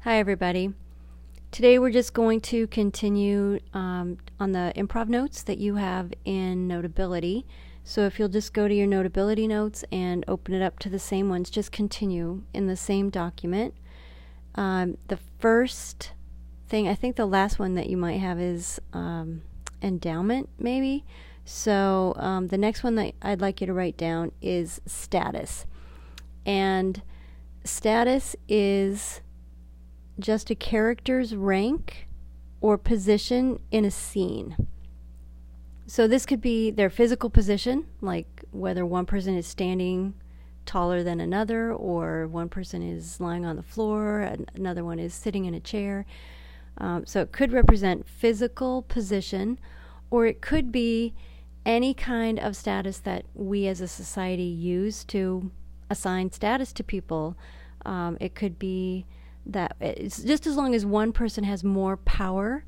Hi everybody. Today we're just going to continue on the improv notes that you have in Notability. So if you'll just go to your Notability notes and open it up to the same ones, just continue in the same document. The first thing, I think the last one that you might have is endowment maybe. So the next one that I'd like you to write down is status. And status is just a character's rank or position in a scene. So this could be their physical position, like whether one person is standing taller than another, or one person is lying on the floor, and another one is sitting in a chair. So it could represent physical position, or it could be any kind of status that we as a society use to assign status to people. It could be that it's just as long as one person has more power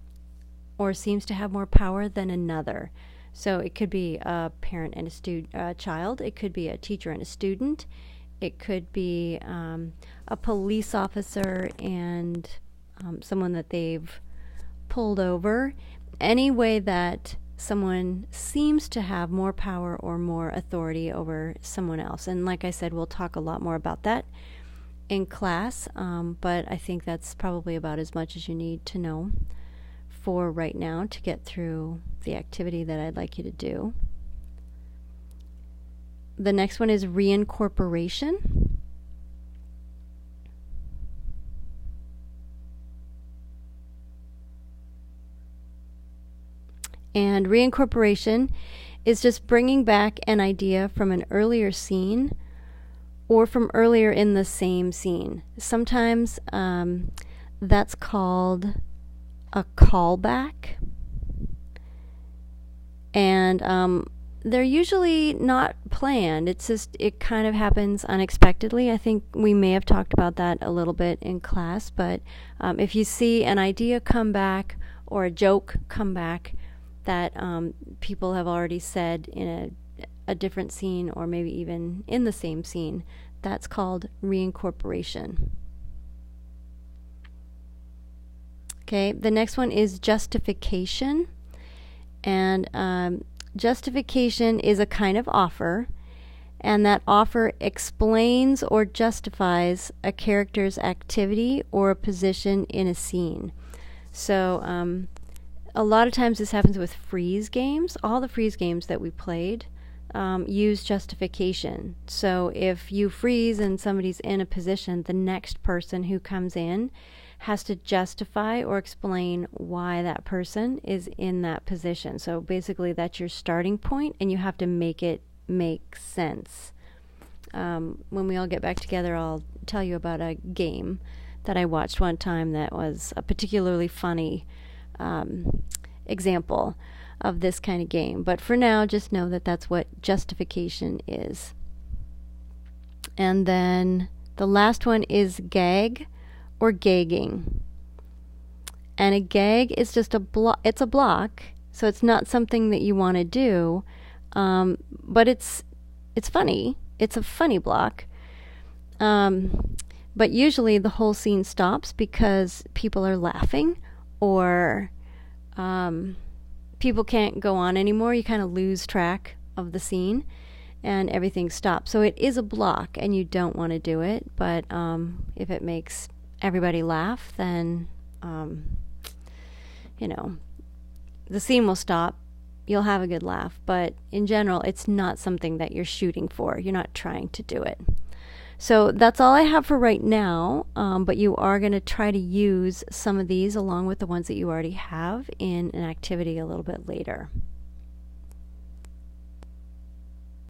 or seems to have more power than another. So it could be a parent and a child. It could be a teacher and a student. It could be a police officer and someone that they've pulled over. Any way that someone seems to have more power or more authority over someone else. And like I said, we'll talk a lot more about that in class, but I think that's probably about as much as you need to know for right now to get through the activity that I'd like you to do. The next one is reincorporation. And reincorporation is just bringing back an idea from an earlier scene or from earlier in the same scene. Sometimes that's called a callback. And they're usually not planned. It's just, it kind of happens unexpectedly. I think we may have talked about that a little bit in class, but if you see an idea come back or a joke come back that people have already said in a different scene or maybe even in the same scene, that's called reincorporation. Okay, the next one is justification. And justification is a kind of offer, and that offer explains or justifies a character's activity or a position in a scene. So a lot of times this happens with freeze games. All the freeze games that we played use justification. So if you freeze and somebody's in a position, the next person who comes in has to justify or explain why that person is in that position. So basically that's your starting point, and you have to make it make sense. When we all get back together, I'll tell you about a game that I watched one time that was a particularly funny example of this kind of game. But for now, just know that that's what justification is. And then the last one is gag or gagging. And a gag is just it's a block, so it's not something that you want to do, but it's funny. It's a funny block. But usually the whole scene stops because people are laughing, or people can't go on anymore. You kind of lose track of the scene and everything stops. So it is a block and you don't want to do it, but if it makes everybody laugh, then the scene will stop. You'll have a good laugh, but in general it's not something that you're shooting for. You're not trying to do it. So that's all I have for right now, but you are going to try to use some of these along with the ones that you already have in an activity a little bit later.